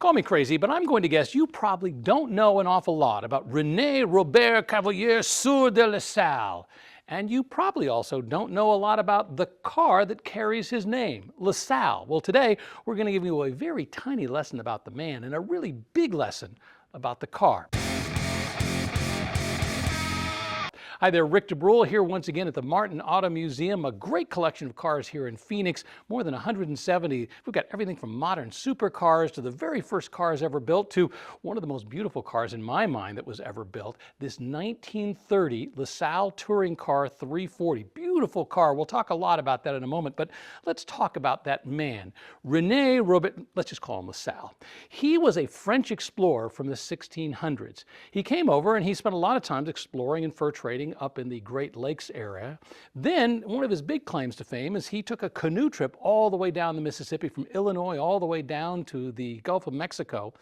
Call me crazy, but I'm going to guess you probably don't know an awful lot about René Robert Cavalier Sieur de LaSalle. And you probably also don't know a lot about the car that carries his name, LaSalle. Well, today we're going to give you a very tiny lesson about the man and a really big lesson about the car. Hi there, Rick DeBrule here once again at the Martin Auto Museum, a great collection of cars here in Phoenix, more than 170. We've got everything from modern supercars to the very first cars ever built to one of the most beautiful cars in my mind that was ever built, this 1930 LaSalle Touring Car 340. Beautiful car. We'll talk a lot about that in a moment, but let's talk about that man, René Robert, let's just call him LaSalle. He was a French explorer from the 1600s. He came over and he spent a lot of time exploring and fur trading up in the Great Lakes area. Then one of his big claims to fame is he took a canoe trip all the way down the Mississippi from Illinois all the way down to the Gulf of Mexico.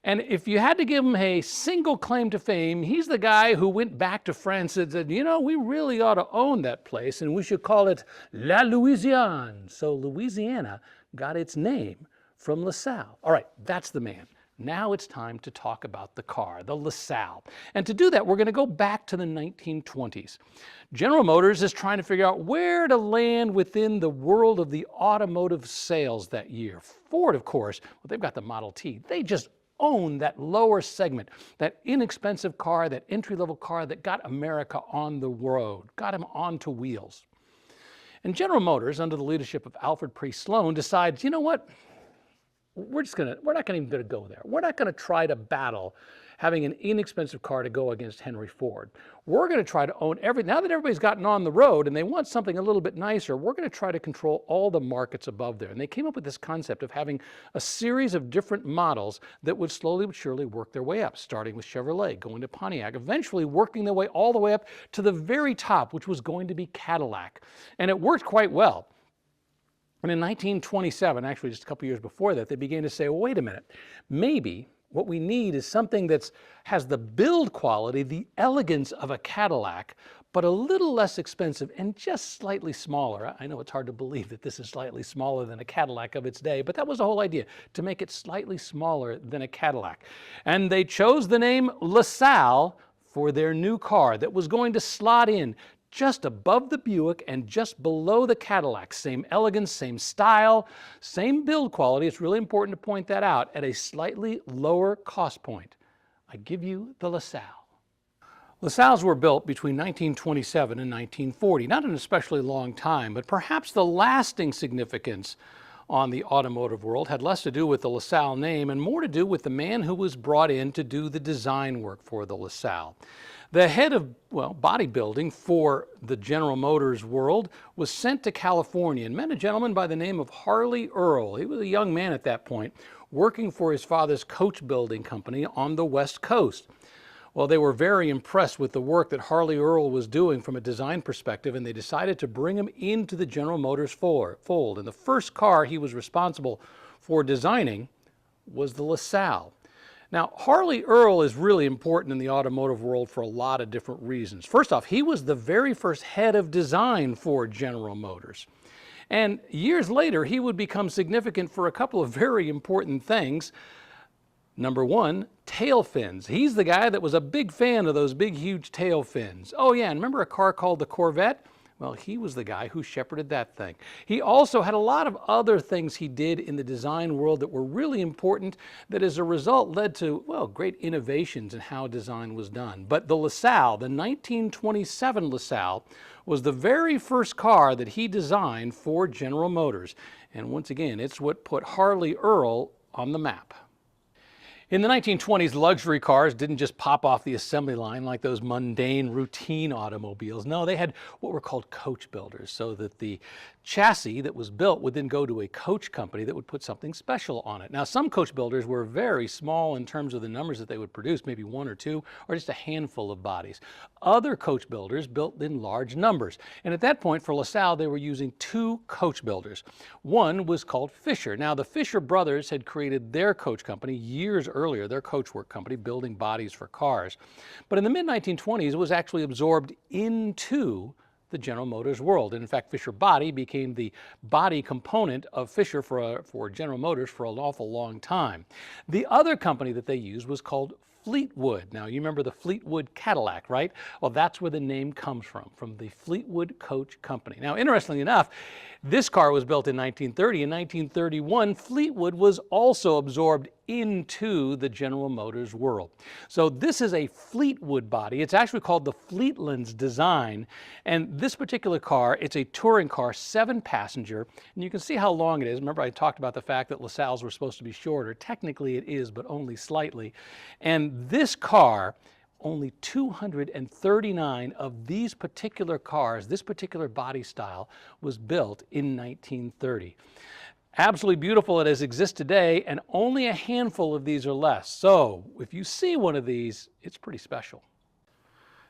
And if you had to give him a single claim to fame, he's the guy who went back to France and said, you know, we really ought to own that place and we should call it La Louisiane. So Louisiana got its name from LaSalle. All right, that's the man. Now it's time to talk about the car, the LaSalle. And to do that, we're going to go back to the 1920s. General Motors is trying to figure out where to land within the world of the automotive sales that year. Ford, of course, well, they've got the Model T. They just own that lower segment, that inexpensive car, that entry-level car that got America on the road, got him onto wheels. And General Motors, under the leadership of Alfred P. Sloan, decides, you know what? We're not even going to go there. We're not going to try to battle having an inexpensive car to go against Henry Ford. We're going to try to own now that everybody's gotten on the road and they want something a little bit nicer, we're going to try to control all the markets above there. And they came up with this concept of having a series of different models that would slowly but surely work their way up, starting with Chevrolet, going to Pontiac, eventually working their way all the way up to the very top, which was going to be Cadillac. And it worked quite well. And in 1927, actually just a couple years before that, they began to say, well, wait a minute, maybe what we need is something that has the build quality, the elegance of a Cadillac, but a little less expensive and just slightly smaller. I know it's hard to believe that this is slightly smaller than a Cadillac of its day, but that was the whole idea, to make it slightly smaller than a Cadillac. And they chose the name LaSalle for their new car that was going to slot in just above the Buick and just below the Cadillac. Same elegance, same style, same build quality. It's really important to point that out at a slightly lower cost point. I give you the LaSalle. LaSalles were built between 1927 and 1940. Not an especially long time, but perhaps the lasting significance on the automotive world had less to do with the LaSalle name and more to do with the man who was brought in to do the design work for the LaSalle. The head of, bodybuilding for the General Motors world was sent to California and met a gentleman by the name of Harley Earl. He was a young man at that point, working for his father's coach building company on the West Coast. Well, they were very impressed with the work that Harley Earl was doing from a design perspective, and they decided to bring him into the General Motors fold. And the first car he was responsible for designing was the LaSalle. Now, Harley Earl is really important in the automotive world for a lot of different reasons. First off, he was the very first head of design for General Motors. And years later, he would become significant for a couple of very important things. Number one, tail fins. He's the guy that was a big fan of those big, huge tail fins. Oh yeah, and remember a car called the Corvette? Well, he was the guy who shepherded that thing. He also had a lot of other things he did in the design world that were really important that as a result led to, great innovations in how design was done. But the LaSalle, the 1927 LaSalle, was the very first car that he designed for General Motors. And once again, it's what put Harley Earl on the map. In the 1920s, luxury cars didn't just pop off the assembly line like those mundane, routine automobiles. No, they had what were called coach builders, so that the chassis that was built would then go to a coach company that would put something special on it. Now, some coach builders were very small in terms of the numbers that they would produce, maybe one or two, or just a handful of bodies. Other coach builders built in large numbers. And at that point, for LaSalle, they were using two coach builders. One was called Fisher. Now, the Fisher brothers had created their coach company years earlier, their coachwork company, building bodies for cars. But in the mid-1920s, it was actually absorbed into the General Motors world. And in fact, Fisher Body became the body component of Fisher for General Motors for an awful long time. The other company that they used was called Fleetwood. Now, you remember the Fleetwood Cadillac, right? Well, that's where the name comes from the Fleetwood Coach Company. Now, interestingly enough, this car was built in 1930. In 1931, Fleetwood was also absorbed into the General Motors world. So this is a Fleetwood body. It's actually called the Fleetlands design. And this particular car, it's a touring car, 7-passenger. And you can see how long it is. Remember, I talked about the fact that LaSalle's were supposed to be shorter. Technically it is, but only slightly. And this car, only 239 of these particular cars, this particular body style, was built in 1930. Absolutely beautiful as it exists today, and only a handful of these are left. So if you see one of these, it's pretty special.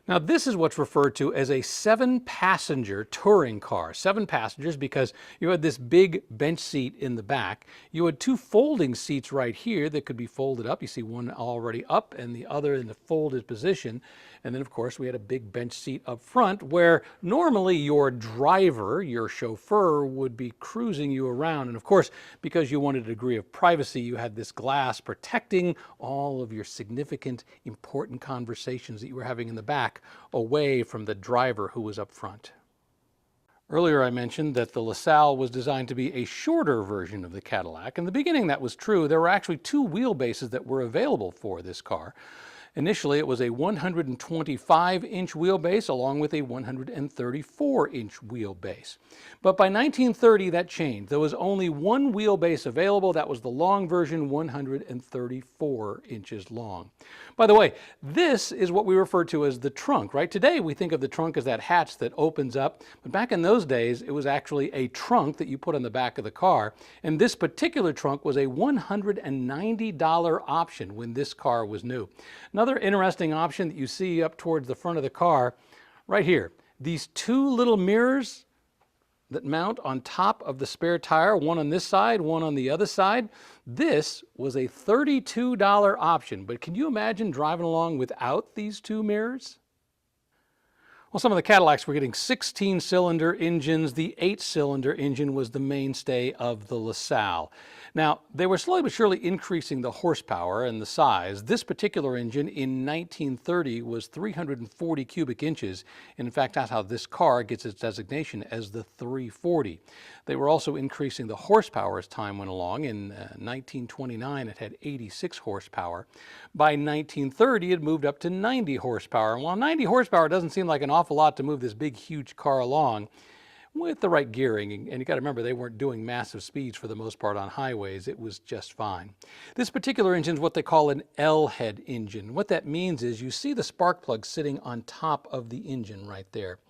Now, this is what's referred to as a 7-passenger touring car. 7 passengers because you had this big bench seat in the back. You had 2 folding seats right here that could be folded up. You see one already up and the other in the folded position. And then, of course, we had a big bench seat up front where normally your driver, your chauffeur, would be cruising you around. And of course, because you wanted a degree of privacy, you had this glass protecting all of your significant, important conversations that you were having in the back away from the driver who was up front. Earlier I mentioned that the LaSalle was designed to be a shorter version of the Cadillac. In the beginning that was true. There were actually 2 wheelbases that were available for this car. Initially, it was a 125-inch wheelbase along with a 134-inch wheelbase. But by 1930, that changed. There was only one wheelbase available. That was the long version, 134 inches long. By the way, this is what we refer to as the trunk, right? Today, we think of the trunk as that hatch that opens up. But back in those days, it was actually a trunk that you put on the back of the car. And this particular trunk was a $190 option when this car was new. Another interesting option that you see up towards the front of the car, right here, these 2 little mirrors that mount on top of the spare tire, one on this side, one on the other side. This was a $32 option, but can you imagine driving along without these 2 mirrors? Well, some of the Cadillacs were getting 16-cylinder engines. The 8-cylinder engine was the mainstay of the LaSalle. Now, they were slowly but surely increasing the horsepower and the size. This particular engine in 1930 was 340 cubic inches. And in fact, that's how this car gets its designation as the 340. They were also increasing the horsepower as time went along. In 1929, it had 86 horsepower. By 1930, it moved up to 90 horsepower. And while 90 horsepower doesn't seem like an awful lot to move this big, huge car along, with the right gearing, and you got to remember they weren't doing massive speeds for the most part on highways, it was just fine. This particular engine is what they call an L-head engine. What that means is you see the spark plug sitting on top of the engine right there.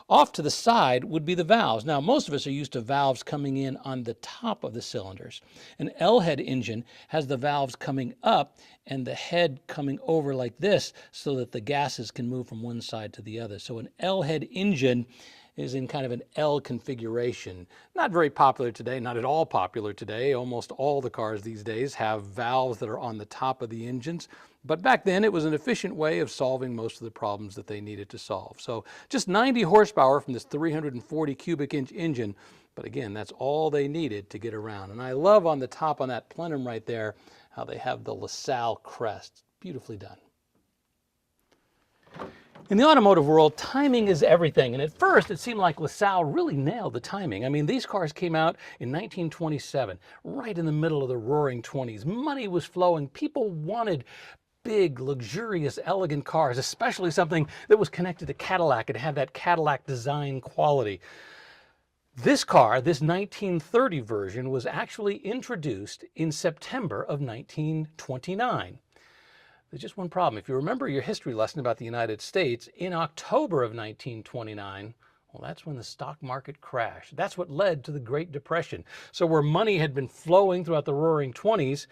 Off to the side would be the valves. Now, most of us are used to valves coming in on the top of the cylinders. An L-head engine has the valves coming up and the head coming over like this so that the gases can move from one side to the other. So an L-head engine is in kind of an L configuration. Not very popular today, not at all popular today. Almost all the cars these days have valves that are on the top of the engines. But back then it was an efficient way of solving most of the problems that they needed to solve. So just 90 horsepower from this 340 cubic inch engine. But again, that's all they needed to get around. And I love on the top on that plenum right there, how they have the LaSalle crest. Beautifully done. In the automotive world, timing is everything, and at first it seemed like LaSalle really nailed the timing. I mean, these cars came out in 1927, right in the middle of the roaring 20s. Money was flowing. People wanted big, luxurious, elegant cars, especially something that was connected to Cadillac and had that Cadillac design quality. This car, this 1930 version, was actually introduced in September of 1929. There's just one problem. If you remember your history lesson about the United States, in October of 1929, well, that's when the stock market crashed. That's what led to the Great Depression. So where money had been flowing throughout the roaring 20s,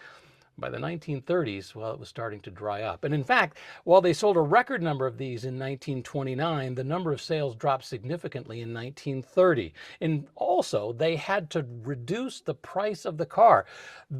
By the 1930s, well, it was starting to dry up. And in fact, while they sold a record number of these in 1929, the number of sales dropped significantly in 1930. And also, they had to reduce the price of the car.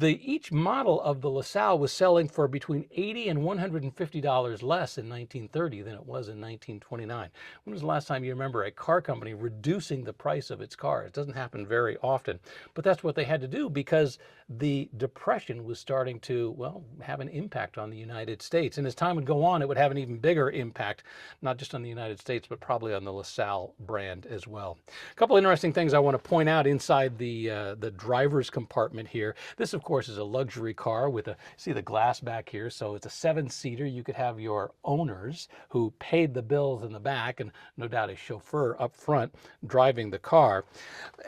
Each model of the LaSalle was selling for between $80 and $150 less in 1930 than it was in 1929. When was the last time you remember a car company reducing the price of its cars? It doesn't happen very often, but that's what they had to do because the Depression was starting to, well, have an impact on the United States. And as time would go on, it would have an even bigger impact, not just on the United States, but probably on the LaSalle brand as well. A couple interesting things I want to point out inside the driver's compartment here. This, of course, is a luxury car with see the glass back here. So it's a 7-seater. You could have your owners who paid the bills in the back and no doubt a chauffeur up front driving the car.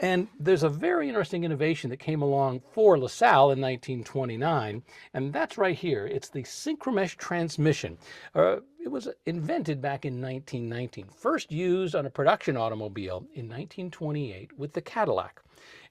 And there's a very interesting innovation that came along for LaSalle in 1929, and that's right here. It's the synchromesh transmission. It was invented back in 1919, first used on a production automobile in 1928 with the Cadillac.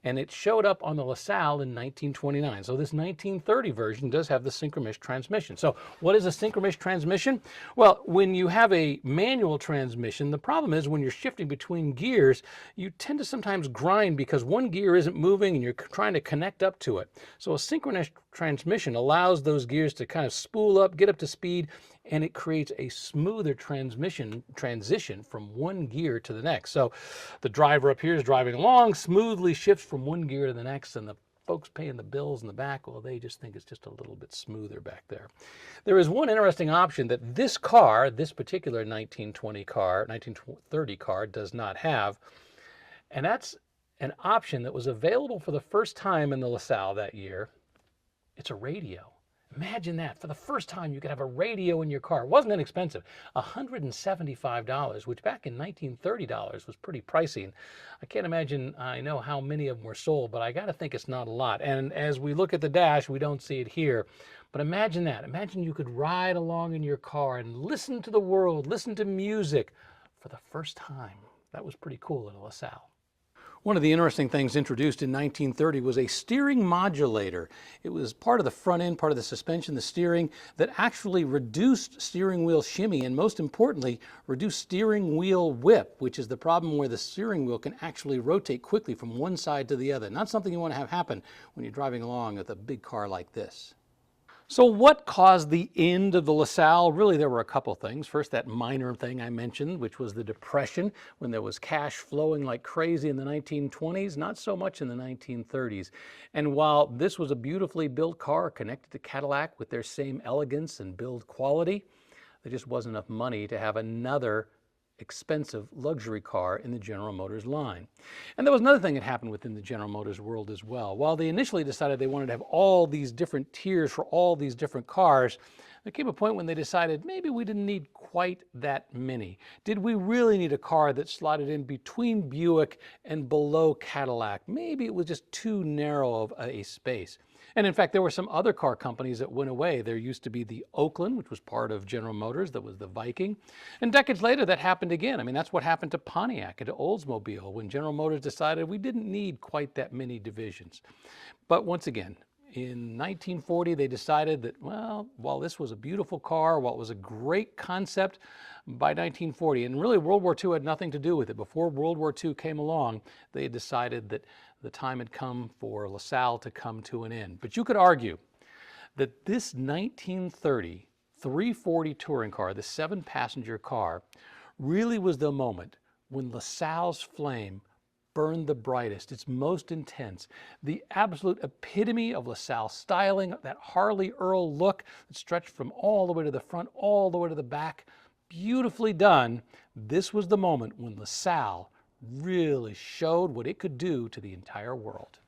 And it showed up on the LaSalle in 1929. So this 1930 version does have the synchromesh transmission. So what is a synchromesh transmission? Well, when you have a manual transmission, the problem is when you're shifting between gears, you tend to sometimes grind because one gear isn't moving and you're trying to connect up to it. So a synchronous transmission allows those gears to kind of spool up, get up to speed, and it creates a smoother transition from one gear to the next. So the driver up here is driving along, smoothly shifts from one gear to the next, and the folks paying the bills in the back, well, they just think it's just a little bit smoother back there. There is one interesting option that this car, this particular 1930 car, does not have, and that's an option that was available for the first time in the LaSalle that year. It's a radio. Imagine that. For the first time, you could have a radio in your car. It wasn't inexpensive. $175, which back in 1930 was pretty pricey. I can't imagine, I know how many of them were sold, but I got to think it's not a lot. And as we look at the dash, we don't see it here. But imagine that. Imagine you could ride along in your car and listen to the world, listen to music for the first time. That was pretty cool in LaSalle. One of the interesting things introduced in 1930 was a steering modulator. It was part of the front end, part of the suspension, the steering, that actually reduced steering wheel shimmy and, most importantly, reduced steering wheel whip, which is the problem where the steering wheel can actually rotate quickly from one side to the other. Not something you want to have happen when you're driving along with a big car like this. So what caused the end of the LaSalle? Really, there were a couple things. First, that minor thing I mentioned, which was the Depression, when there was cash flowing like crazy in the 1920s, not so much in the 1930s. And while this was a beautifully built car connected to Cadillac with their same elegance and build quality, there just wasn't enough money to have another expensive luxury car in the General Motors line. And there was another thing that happened within the General Motors world as well. While they initially decided they wanted to have all these different tiers for all these different cars, there came a point when they decided maybe we didn't need quite that many. Did we really need a car that slotted in between Buick and below Cadillac? Maybe it was just too narrow of a space. And in fact, there were some other car companies that went away. There used to be the Oakland, which was part of General Motors, that was the Viking. And decades later, that happened again. I mean, that's what happened to Pontiac and to Oldsmobile when General Motors decided we didn't need quite that many divisions. But once again, in 1940, they decided that, well, while this was a beautiful car, while it was a great concept, by 1940, and really World War II had nothing to do with it. Before World War II came along, they decided that the time had come for LaSalle to come to an end. But you could argue that this 1930 340 touring car, the 7-passenger car, really was the moment when LaSalle's flame burned the brightest, its most intense, the absolute epitome of LaSalle styling, that Harley Earl look that stretched from all the way to the front, all the way to the back, beautifully done. This was the moment when LaSalle really showed what it could do to the entire world.